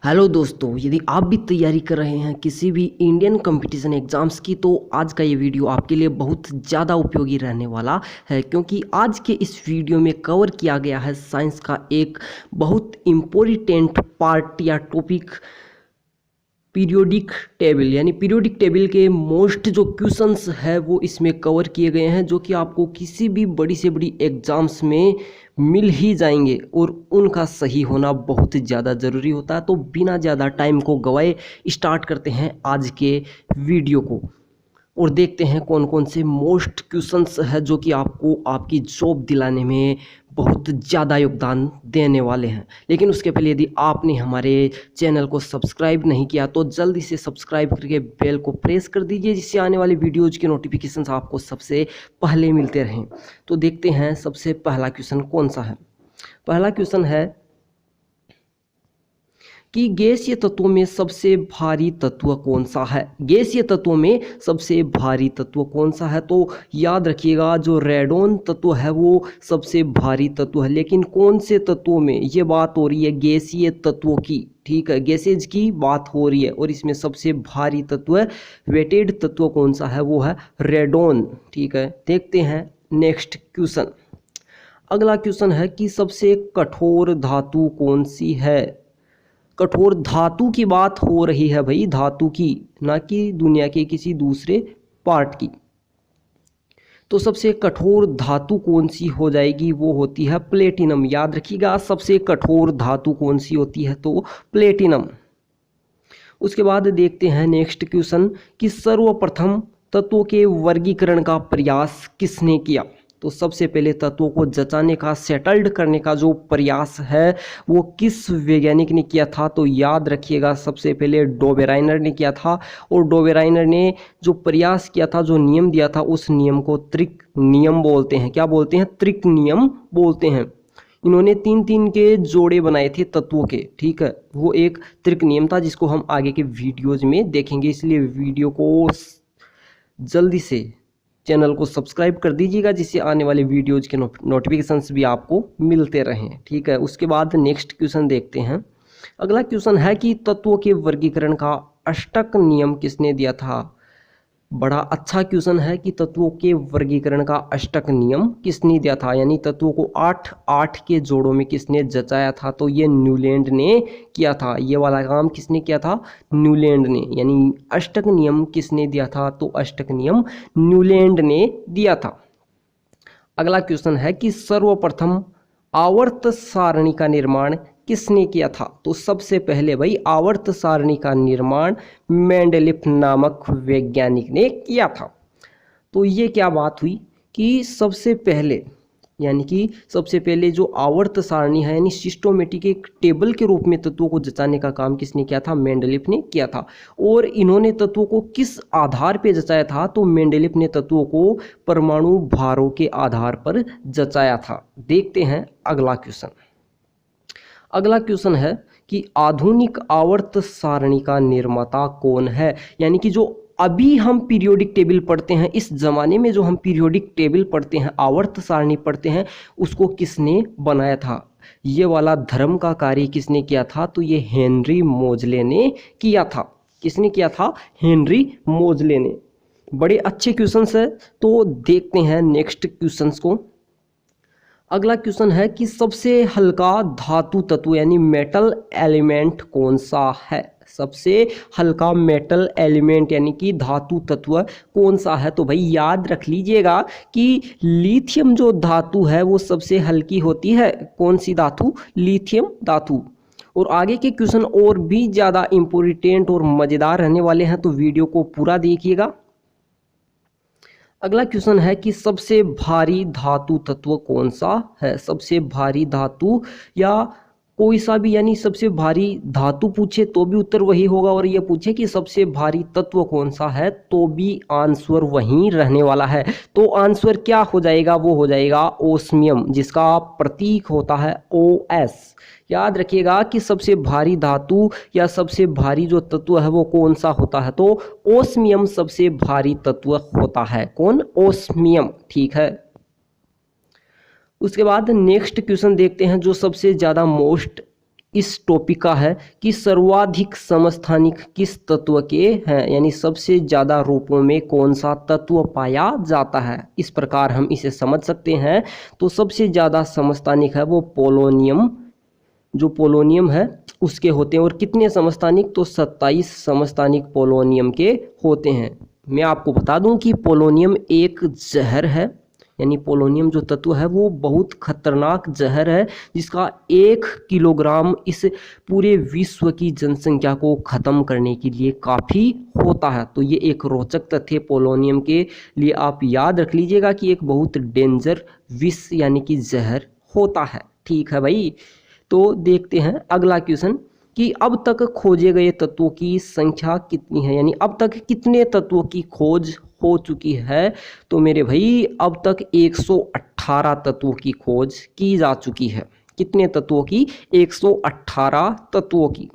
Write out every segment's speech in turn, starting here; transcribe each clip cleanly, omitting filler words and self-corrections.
Hello दोस्तों, यदि आप भी तैयारी कर रहे हैं किसी भी इंडियन कंपटीशन एग्ज़ाम्स की तो आज का ये वीडियो आपके लिए बहुत ज़्यादा उपयोगी रहने वाला है, क्योंकि आज के इस वीडियो में कवर किया गया है साइंस का एक बहुत इम्पोर्टेंट पार्ट या टॉपिक, पीरियोडिक टेबल। यानी पीरियोडिक टेबल के मोस्ट जो क्वेश्चंस है वो इसमें कवर किए गए हैं, जो कि आपको किसी भी बड़ी से बड़ी एग्ज़ाम्स में मिल ही जाएंगे और उनका सही होना बहुत ज़्यादा ज़रूरी होता है। तो बिना ज़्यादा टाइम को गवाए स्टार्ट करते हैं आज के वीडियो को और देखते हैं कौन कौन से मोस्ट क्वेश्चंस है जो कि आपको आपकी जॉब दिलाने में बहुत ज़्यादा योगदान देने वाले हैं। लेकिन उसके पहले यदि आपने हमारे चैनल को सब्सक्राइब नहीं किया तो जल्दी से सब्सक्राइब करके बेल को प्रेस कर दीजिए, जिससे आने वाली वीडियोज़ के नोटिफिकेशंस आपको सबसे पहले मिलते रहें। तो देखते हैं सबसे पहला क्वेश्चन कौन सा है। पहला क्वेश्चन है कि गैसीय तत्वों में सबसे भारी तत्व कौन सा है। गैसीय तत्वों में सबसे भारी तत्व कौन सा है? तो याद रखिएगा, जो रेडोन तत्व है वो सबसे भारी तत्व है। लेकिन कौन से तत्वों में? ये बात हो रही है गैसीय तत्वों की, ठीक है, गैसेज की बात हो रही है और इसमें सबसे भारी तत्व वेटेड तत्व कौन सा है? वो है रेडोन, ठीक है। देखते हैं नेक्स्ट क्वेश्चन। अगला क्वेश्चन है कि सबसे कठोर धातु कौन सी है। कठोर धातु की बात हो रही है भाई, धातु की, ना कि दुनिया के किसी दूसरे पार्ट की। तो सबसे कठोर धातु कौन सी हो जाएगी? वो होती है प्लेटिनम। याद रखिएगा, सबसे कठोर धातु कौन सी होती है? तो प्लेटिनम। उसके बाद देखते हैं नेक्स्ट क्वेश्चन कि सर्वप्रथम तत्वों के वर्गीकरण का प्रयास किसने किया। तो सबसे पहले तत्वों को जचाने का, सेटल्ड करने का जो प्रयास है वो किस वैज्ञानिक ने किया था? तो याद रखिएगा, सबसे पहले डोबेराइनर ने किया था। और डोबेराइनर ने जो प्रयास किया था, जो नियम दिया था, उस नियम को त्रिक नियम बोलते हैं। क्या बोलते हैं? त्रिक नियम बोलते हैं। इन्होंने 3-3 के जोड़े बनाए थे तत्वों के, ठीक है। वो एक त्रिक नियम था जिसको हम आगे के वीडियोज में देखेंगे, इसलिए वीडियो को जल्दी से चैनल को सब्सक्राइब कर दीजिएगा, जिससे आने वाले वीडियोज के नोटिफिकेशंस भी आपको मिलते रहें, ठीक है। उसके बाद नेक्स्ट क्वेश्चन देखते हैं। अगला क्वेश्चन है कि तत्वों के वर्गीकरण का अष्टक नियम किसने दिया था। बड़ा अच्छा क्वेश्चन है कि तत्वों के वर्गीकरण का अष्टक नियम किसने दिया था, यानी तत्वों को 8-8 के जोड़ों में किसने जचाया था? तो ये न्यूलैंड ने किया था। ये वाला काम किसने किया था? न्यूलैंड ने। यानी अष्टक नियम किसने दिया था? तो अष्टक नियम न्यूलैंड ने दिया था। अगला क्वेश्चन है कि सर्वप्रथम आवर्त सारणी का निर्माण किसने किया था। तो सबसे पहले भाई आवर्त सारणी का निर्माण मेंडेलीफ नामक वैज्ञानिक ने किया था। तो ये क्या बात हुई कि सबसे पहले, यानी कि सबसे पहले जो आवर्त सारणी है, यानी सिस्टोमेटिक एक टेबल के रूप में तत्वों को जचाने का काम किसने किया था? मेंडेलीफ ने किया था। और इन्होंने तत्वों को किस आधार पे जचाया था? तो मेंडेलीफ ने तत्वों को परमाणु भारों के आधार पर जचाया था। देखते हैं अगला क्वेश्चन। अगला क्वेश्चन है कि आधुनिक आवर्त सारणी का निर्माता कौन है। यानी कि जो अभी हम पीरियोडिक टेबल पढ़ते हैं, इस जमाने में जो हम पीरियोडिक टेबल पढ़ते हैं, आवर्त सारणी पढ़ते हैं, उसको किसने बनाया था? ये वाला धर्म का कार्य किसने किया था? तो ये हेनरी मोजले ने किया था। किसने किया था? हेनरी मोजले ने। बड़े अच्छे क्वेश्चंस है, तो देखते हैं नेक्स्ट क्वेश्चंस को। अगला क्वेश्चन है कि सबसे हल्का धातु तत्व यानी मेटल एलिमेंट कौन सा है। सबसे हल्का मेटल एलिमेंट यानी कि धातु तत्व कौन सा है? तो भाई याद रख लीजिएगा कि लिथियम जो धातु है वो सबसे हल्की होती है। कौन सी धातु? लिथियम धातु। और आगे के क्वेश्चन और भी ज़्यादा इम्पोर्टेंट और मज़ेदार रहने वाले हैं, तो वीडियो को पूरा देखिएगा। अगला क्वेश्चन है कि सबसे भारी धातु तत्व कौन सा है। सबसे भारी धातु या कोई सा भी, यानी सबसे भारी धातु पूछे तो भी उत्तर वही होगा, और ये पूछे कि सबसे भारी तत्व कौन सा है तो भी आंसर वही रहने वाला है। तो आंसर क्या हो जाएगा? वो हो जाएगा ओस्मियम, जिसका प्रतीक होता है OS। याद रखिएगा कि सबसे भारी धातु या सबसे भारी जो तत्व है वो कौन सा होता है? तो ओस्मियम सबसे भारी तत्व होता है। कौन? ओस्मियम, ठीक है। उसके बाद नेक्स्ट क्वेश्चन देखते हैं, जो सबसे ज़्यादा मोस्ट इस टॉपिक का है कि सर्वाधिक समस्थानिक किस तत्व के हैं, यानी सबसे ज़्यादा रूपों में कौन सा तत्व पाया जाता है। इस प्रकार हम इसे समझ सकते हैं। तो सबसे ज़्यादा समस्थानिक है वो पोलोनियम, जो पोलोनियम है उसके होते हैं। और कितने समस्थानिक, तो 27 समस्थानिक पोलोनियम के होते हैं। मैं आपको बता दूं कि पोलोनियम एक जहर है, यानी पोलोनियम जो तत्व है वो बहुत खतरनाक जहर है, जिसका 1 किलोग्राम इस पूरे विश्व की जनसंख्या को ख़त्म करने के लिए काफ़ी होता है। तो ये एक रोचक तथ्य पोलोनियम के लिए आप याद रख लीजिएगा कि एक बहुत डेंजर विष यानी कि जहर होता है। ठीक है भाई। तो देखते हैं अगला क्वेश्चन कि अब तक खोजे गए तत्वों की संख्या कितनी है, यानी अब तक कितने तत्वों की खोज हो चुकी है। तो मेरे भाई अब तक 118 तत्वों की खोज की जा चुकी है। कितने तत्वों की, 118 तत्वों की।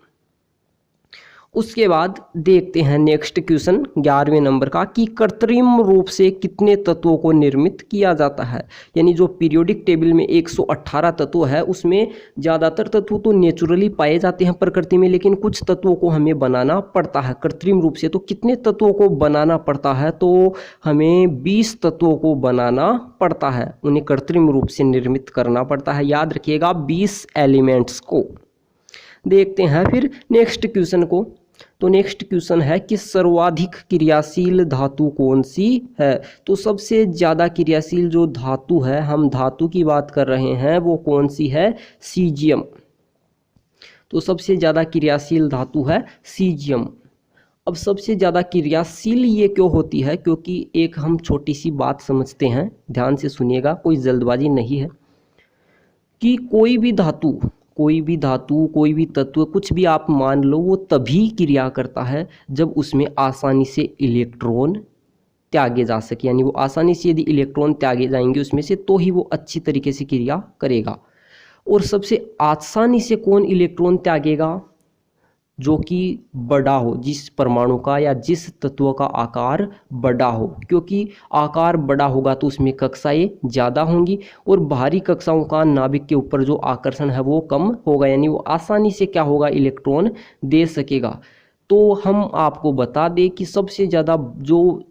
उसके बाद देखते हैं नेक्स्ट क्वेश्चन 11वें नंबर का कि कृत्रिम रूप से कितने तत्वों को निर्मित किया जाता है। यानी जो पीरियोडिक टेबल में 118 तत्व है उसमें ज़्यादातर तत्व तो नेचुरली पाए जाते हैं प्रकृति में, लेकिन कुछ तत्वों को हमें बनाना पड़ता है कृत्रिम रूप से। तो कितने तत्वों को बनाना पड़ता है, तो हमें 20 तत्वों को बनाना पड़ता है, उन्हें कृत्रिम रूप से निर्मित करना पड़ता है। याद रखिएगा 20 एलिमेंट्स को। देखते हैं फिर नेक्स्ट क्वेश्चन को। तो नेक्स्ट क्वेश्चन है कि सर्वाधिक क्रियाशील धातु कौन सी है। तो सबसे ज़्यादा क्रियाशील जो धातु है, हम धातु की बात कर रहे हैं, वो कौन सी है, सीजियम। तो सबसे ज़्यादा क्रियाशील धातु है सीजियम। अब सबसे ज़्यादा क्रियाशील ये क्यों होती है, क्योंकि एक हम छोटी सी बात समझते हैं, ध्यान से सुनिएगा, कोई जल्दबाजी नहीं है, कि कोई भी धातु, कोई भी तत्व, कुछ भी आप मान लो, वो तभी क्रिया करता है जब उसमें आसानी से इलेक्ट्रॉन त्यागे जा सके। यानी वो आसानी से यदि इलेक्ट्रॉन त्यागे जाएंगे उसमें से, तो ही वो अच्छी तरीके से क्रिया करेगा। और सबसे आसानी से कौन इलेक्ट्रॉन त्यागेगा, जो कि बड़ा हो, जिस परमाणु का या जिस तत्व का आकार बड़ा हो, क्योंकि आकार बड़ा होगा तो उसमें कक्षाएं ज़्यादा होंगी और बाहरी कक्षाओं का नाभिक के ऊपर जो आकर्षण है वो कम होगा, यानी वो आसानी से क्या होगा, इलेक्ट्रॉन दे सकेगा। तो हम आपको बता दें कि सबसे ज़्यादा जो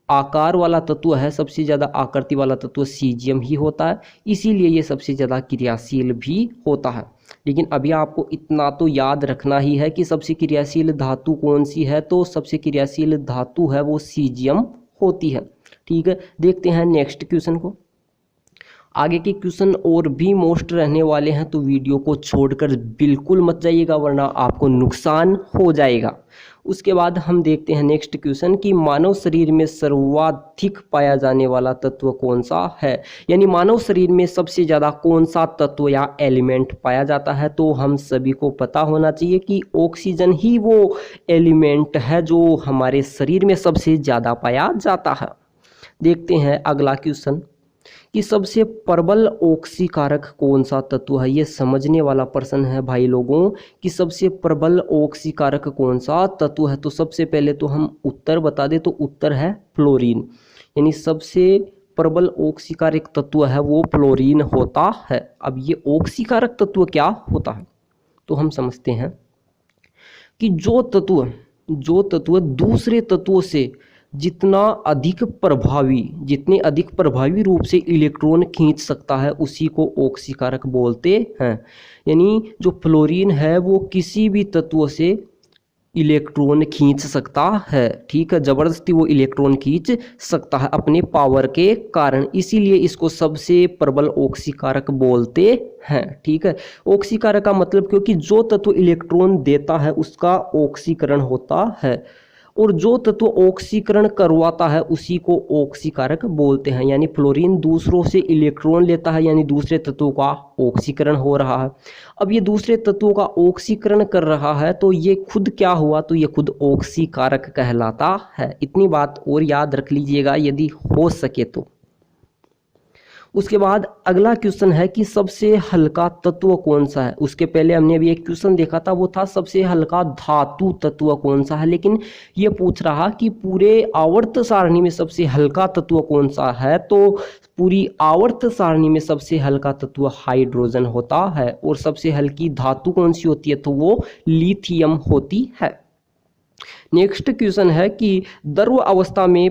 आकार वाला तत्व है, सबसे ज़्यादा आकृति वाला तत्व सीजियम ही होता है, इसीलिए ये सबसे ज़्यादा क्रियाशील भी होता है। लेकिन अभी आपको इतना तो याद रखना ही है कि सबसे क्रियाशील धातु कौन सी है, तो सबसे क्रियाशील धातु है वो सीजियम होती है। ठीक है, देखते हैं नेक्स्ट क्वेश्चन को। आगे के क्वेश्चन और भी मोस्ट रहने वाले हैं, तो वीडियो को छोड़कर बिल्कुल मत जाइएगा, वरना आपको नुकसान हो जाएगा। उसके बाद हम देखते हैं नेक्स्ट क्वेश्चन कि मानव शरीर में सर्वाधिक पाया जाने वाला तत्व कौन सा है। यानी मानव शरीर में सबसे ज़्यादा कौन सा तत्व या एलिमेंट पाया जाता है। तो हम सभी को पता होना चाहिए कि ऑक्सीजन ही वो एलिमेंट है जो हमारे शरीर में सबसे ज़्यादा पाया जाता है। देखते हैं अगला क्वेश्चन कि सबसे प्रबल ऑक्सीकारक कौन सा तत्व है। ये समझने वाला प्रश्न है भाई लोगों कि सबसे प्रबल ऑक्सीकारक कौन सा तत्व है। तो सबसे पहले तो हम उत्तर बता दें, तो उत्तर है फ्लोरीन। यानी सबसे प्रबल ऑक्सीकारक तत्व है वो फ्लोरीन होता है। अब ये ऑक्सीकारक तत्व क्या होता है, तो हम समझते हैं कि जो तत्व दूसरे तत्वों से जितने अधिक प्रभावी रूप से इलेक्ट्रॉन खींच सकता है, उसी को ऑक्सीकारक बोलते हैं। यानी जो फ्लोरीन है वो किसी भी तत्व से इलेक्ट्रॉन खींच सकता है। ठीक है, ज़बरदस्ती वो इलेक्ट्रॉन खींच सकता है अपने पावर के कारण, इसीलिए इसको सबसे प्रबल ऑक्सीकारक बोलते हैं। ठीक है, ऑक्सीकारक का मतलब क्योंकि जो तत्व इलेक्ट्रॉन देता है उसका ऑक्सीकरण होता है, और जो तत्व ऑक्सीकरण करवाता है उसी को ऑक्सीकारक बोलते हैं। यानी फ्लोरीन दूसरों से इलेक्ट्रॉन लेता है, यानी दूसरे तत्वों का ऑक्सीकरण हो रहा है। अब ये दूसरे तत्वों का ऑक्सीकरण कर रहा है, तो ये खुद क्या हुआ, तो ये खुद ऑक्सीकारक कहलाता है। इतनी बात और याद रख लीजिएगा यदि हो सके तो। उसके बाद अगला क्वेश्चन है कि सबसे हल्का तत्व कौन सा है। उसके पहले हमने अभी एक क्वेश्चन देखा था, वो था सबसे हल्का धातु तत्व कौन सा है, लेकिन ये पूछ रहा कि पूरे आवर्त सारणी में सबसे हल्का तत्व कौन सा है। तो पूरी आवर्त सारणी में सबसे हल्का तत्व हाइड्रोजन होता है। और सबसे हल्की धातु कौन सी होती है, तो वो लिथियम होती है। नेक्स्ट क्वेश्चन है कि द्रव अवस्था में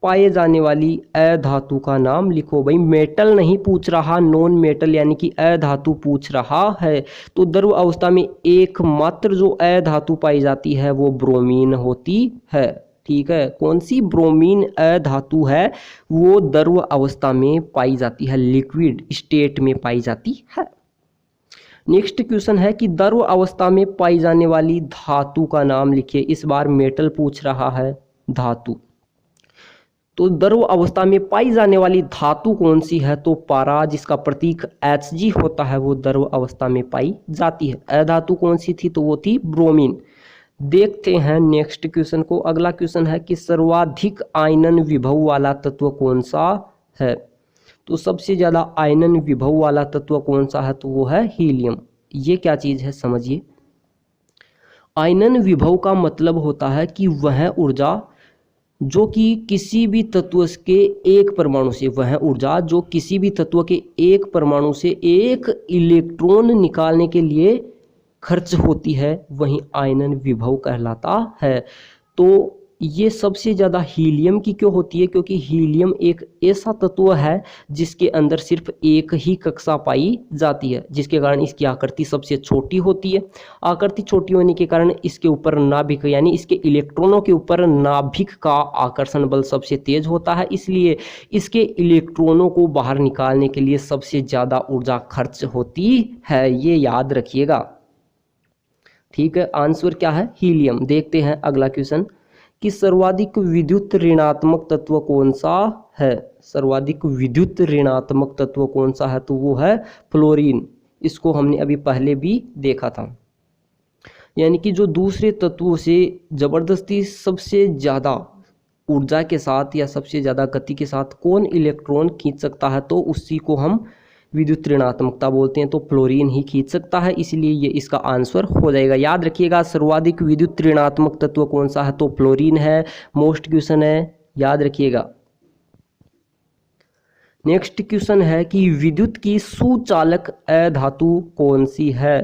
पाए जाने वाली अधातु का नाम लिखो। भाई मेटल नहीं पूछ रहा, नॉन मेटल यानी कि अधातु पूछ रहा है। तो द्रव अवस्था में एकमात्र जो अधातु पाई जाती है वो ब्रोमीन होती है। ठीक है, कौन सी ब्रोमीन अधातु है, वो द्रव अवस्था में पाई जाती है, लिक्विड स्टेट में पाई जाती है। नेक्स्ट क्वेश्चन है कि द्रव अवस्था में पाई जाने वाली धातु का नाम लिखिए। इस बार मेटल पूछ रहा है, धातु। तो द्रव अवस्था में पाई जाने वाली धातु कौन सी है, तो पारा, जिसका प्रतीक Hg होता है, वो द्रव अवस्था में पाई जाती है। अधातु कौन सी थी, तो वो थी ब्रोमीन। देखते हैं नेक्स्ट क्वेश्चन को। अगला क्वेश्चन है कि सर्वाधिक आयनन विभव वाला तत्व कौन सा है। तो सबसे ज्यादा आयनन विभव वाला तत्व कौन सा है, तो वो है हीलियम। ये क्या चीज है समझिए। आयनन विभव का मतलब होता है कि वह ऊर्जा जो कि किसी भी तत्व के एक परमाणु से, वह ऊर्जा जो किसी भी तत्व के एक परमाणु से एक इलेक्ट्रॉन निकालने के लिए खर्च होती है, वही आयनन विभव कहलाता है। तो ये सबसे ज़्यादा हीलियम की क्यों होती है, क्योंकि हीलियम एक ऐसा तत्व है जिसके अंदर सिर्फ एक ही कक्षा पाई जाती है, जिसके कारण इसकी आकृति सबसे छोटी होती है। आकृति छोटी होने के कारण इसके ऊपर नाभिक यानी इसके इलेक्ट्रॉनों के ऊपर नाभिक का आकर्षण बल सबसे तेज होता है, इसलिए इसके इलेक्ट्रॉनों को बाहर निकालने के लिए सबसे ज़्यादा ऊर्जा खर्च होती है। ये याद रखिएगा। ठीक है, आंसर क्या है, हीलियम। देखते हैं अगला क्वेश्चन कि सर्वाधिक विद्युत ऋणात्मक तत्व कौन सा है। सर्वाधिक विद्युत ऋणात्मक तत्व कौन सा है, तो वो है फ्लोरीन। इसको हमने अभी पहले भी देखा था। यानी कि जो दूसरे तत्वों से जबरदस्ती सबसे ज़्यादा ऊर्जा के साथ या सबसे ज़्यादा गति के साथ कौन इलेक्ट्रॉन खींच सकता है, तो उसी को हम विद्युत ऋणात्मकता बोलते हैं। तो फ्लोरीन ही खींच सकता है, इसलिए ये इसका आंसर हो जाएगा। याद रखिएगा, सर्वाधिक विद्युत ऋणात्मक तत्व कौन सा है, तो फ्लोरीन है। मोस्ट क्वेश्चन है, याद रखिएगा। नेक्स्ट क्वेश्चन है कि विद्युत की सुचालक अधातु कौन सी है।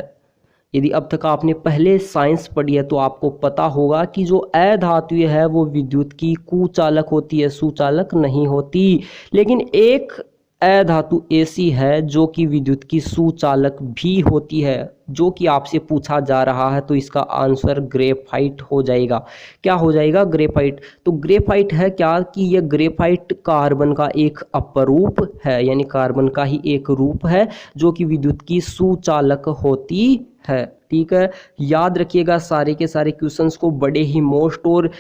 यदि अब तक आपने पहले साइंस पढ़ी है तो आपको पता होगा कि जो अधातु है वो विद्युत की कुचालक होती है, सुचालक नहीं होती। लेकिन एक अधातु ऐसी है जो कि विद्युत की सुचालक भी होती है, जो कि आपसे पूछा जा रहा है। तो इसका आंसर ग्रेफाइट हो जाएगा। क्या हो जाएगा, ग्रेफाइट। तो ग्रेफाइट है क्या कि यह ग्रेफाइट कार्बन का एक अपरूप है, यानी कार्बन का ही एक रूप है जो कि विद्युत की सुचालक होती है। ठीक है, याद रखिएगा सारे के सारे क्वेश्चंस को। बड़े ही मोस्ट और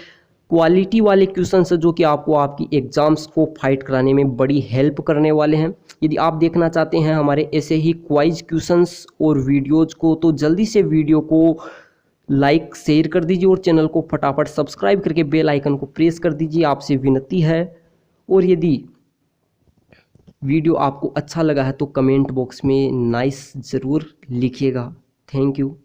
क्वालिटी वाले क्वेश्चंस जो कि आपको आपकी एग्जाम्स को फाइट कराने में बड़ी हेल्प करने वाले हैं। यदि आप देखना चाहते हैं हमारे ऐसे ही क्वाइज क्वेश्चंस और वीडियोज़ को, तो जल्दी से वीडियो को लाइक शेयर कर दीजिए और चैनल को फटाफट सब्सक्राइब करके बेल आइकन को प्रेस कर दीजिए, आपसे विनती है। और यदि वीडियो आपको अच्छा लगा है तो कमेंट बॉक्स में नाइस ज़रूर लिखिएगा। Thank you.